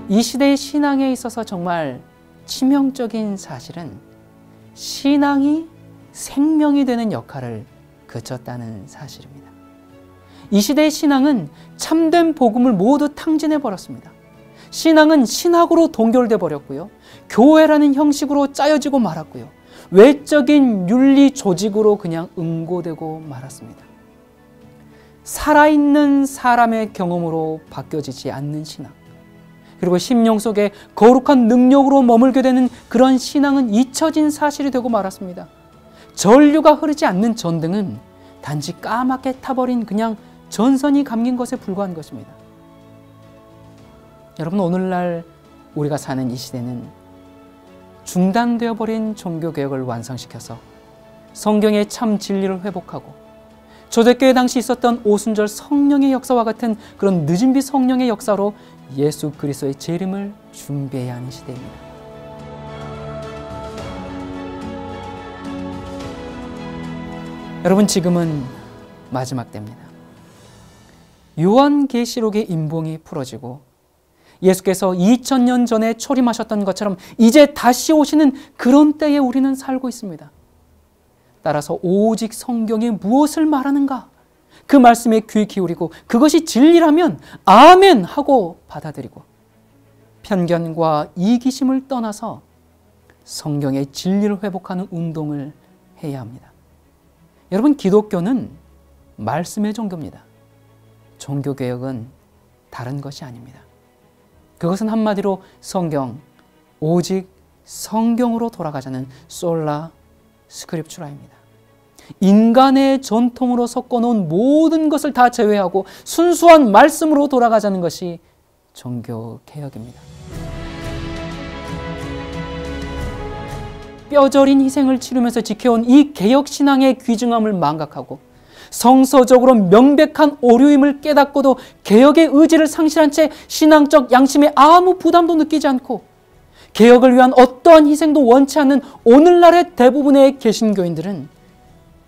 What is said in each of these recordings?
이 시대의 신앙에 있어서 정말 치명적인 사실은 신앙이 생명이 되는 역할을 그쳤다는 사실입니다. 이 시대의 신앙은 참된 복음을 모두 탕진해 버렸습니다. 신앙은 신학으로 동결돼 버렸고요. 교회라는 형식으로 짜여지고 말았고요. 외적인 윤리 조직으로 그냥 응고되고 말았습니다. 살아있는 사람의 경험으로 바뀌어지지 않는 신앙, 그리고 심령 속에 거룩한 능력으로 머물게 되는 그런 신앙은 잊혀진 사실이 되고 말았습니다. 전류가 흐르지 않는 전등은 단지 까맣게 타버린 그냥 전선이 감긴 것에 불과한 것입니다. 여러분, 오늘날 우리가 사는 이 시대는 중단되어 버린 종교개혁을 완성시켜서 성경의 참 진리를 회복하고 초대교회 당시 있었던 오순절 성령의 역사와 같은 그런 늦은비 성령의 역사로 예수 그리스도의 재림을 준비해야 하는 시대입니다. 여러분, 지금은 마지막 때입니다. 요한계시록의 임봉이 풀어지고 예수께서 2000년 전에 초림하셨던 것처럼 이제 다시 오시는 그런 때에 우리는 살고 있습니다. 따라서 오직 성경이 무엇을 말하는가? 그 말씀에 귀 기울이고 그것이 진리라면 아멘 하고 받아들이고 편견과 이기심을 떠나서 성경의 진리를 회복하는 운동을 해야 합니다. 여러분, 기독교는 말씀의 종교입니다. 종교개혁은 다른 것이 아닙니다. 그것은 한마디로 성경, 오직 성경으로 돌아가자는 솔라 스크립추라입니다. 인간의 전통으로 섞어놓은 모든 것을 다 제외하고 순수한 말씀으로 돌아가자는 것이 종교개혁입니다. 뼈저린 희생을 치르면서 지켜온 이 개혁신앙의 귀중함을 망각하고 성서적으로 명백한 오류임을 깨닫고도 개혁의 의지를 상실한 채 신앙적 양심에 아무 부담도 느끼지 않고 개혁을 위한 어떠한 희생도 원치 않는 오늘날의 대부분의 개신교인들은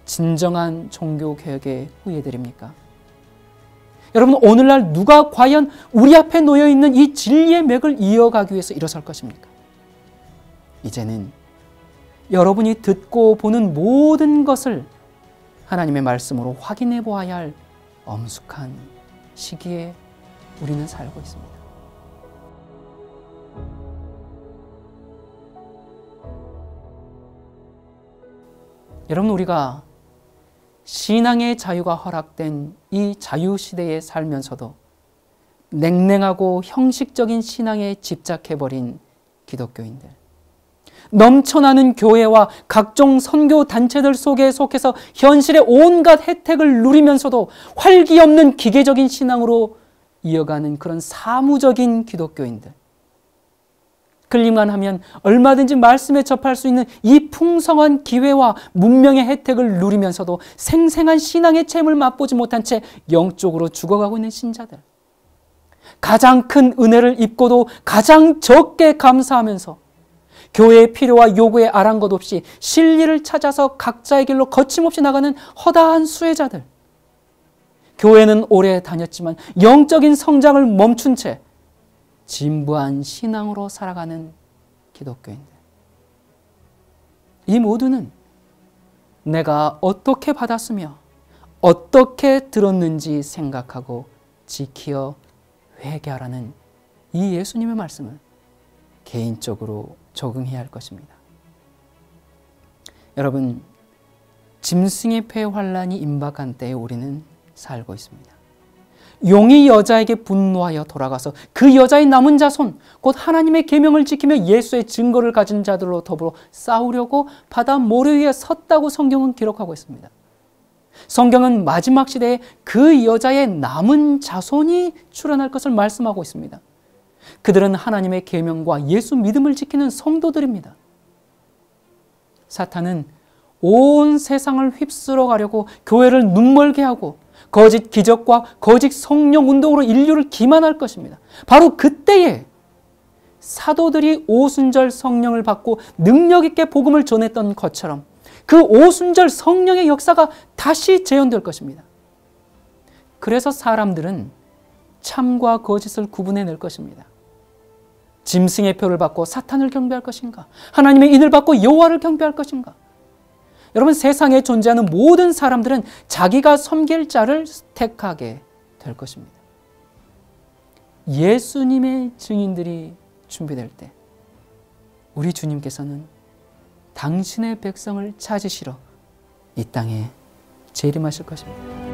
진정한 종교개혁의 후예들입니까? 여러분, 오늘날 누가 과연 우리 앞에 놓여있는 이 진리의 맥을 이어가기 위해서 일어설 것입니까? 이제는 여러분이 듣고 보는 모든 것을 하나님의 말씀으로 확인해 보아야 할 엄숙한 시기에 우리는 살고 있습니다. 여러분, 우리가 신앙의 자유가 허락된 이 자유시대에 살면서도 냉랭하고 형식적인 신앙에 집착해버린 기독교인들, 넘쳐나는 교회와 각종 선교 단체들 속에 속해서 현실의 온갖 혜택을 누리면서도 활기 없는 기계적인 신앙으로 이어가는 그런 사무적인 기독교인들, 클릭만 하면 얼마든지 말씀에 접할 수 있는 이 풍성한 기회와 문명의 혜택을 누리면서도 생생한 신앙의 체험을 맛보지 못한 채 영적으로 죽어가고 있는 신자들, 가장 큰 은혜를 입고도 가장 적게 감사하면서 교회의 필요와 요구에 아랑곳 없이 진리를 찾아서 각자의 길로 거침없이 나가는 허다한 수혜자들, 교회는 오래 다녔지만 영적인 성장을 멈춘 채 진부한 신앙으로 살아가는 기독교인들, 이 모두는 내가 어떻게 받았으며 어떻게 들었는지 생각하고 지키어 회개하라는 이 예수님의 말씀을 개인적으로 적응해야 할 것입니다. 여러분, 짐승의 폐 환란이 임박한 때에 우리는 살고 있습니다. 용이 여자에게 분노하여 돌아가서 그 여자의 남은 자손, 곧 하나님의 계명을 지키며 예수의 증거를 가진 자들로 더불어 싸우려고 바다 모래 위에 섰다고 성경은 기록하고 있습니다. 성경은 마지막 시대에 그 여자의 남은 자손이 출현할 것을 말씀하고 있습니다. 그들은 하나님의 계명과 예수 믿음을 지키는 성도들입니다. 사탄은 온 세상을 휩쓸어 가려고 교회를 눈멀게 하고 거짓 기적과 거짓 성령 운동으로 인류를 기만할 것입니다. 바로 그때에 사도들이 오순절 성령을 받고 능력 있게 복음을 전했던 것처럼 그 오순절 성령의 역사가 다시 재현될 것입니다. 그래서 사람들은 참과 거짓을 구분해낼 것입니다. 짐승의 표를 받고 사탄을 경배할 것인가? 하나님의 인을 받고 여호와를 경배할 것인가? 여러분, 세상에 존재하는 모든 사람들은 자기가 섬길 자를 택하게 될 것입니다. 예수님의 증인들이 준비될 때 우리 주님께서는 당신의 백성을 찾으시러 이 땅에 재림하실 것입니다.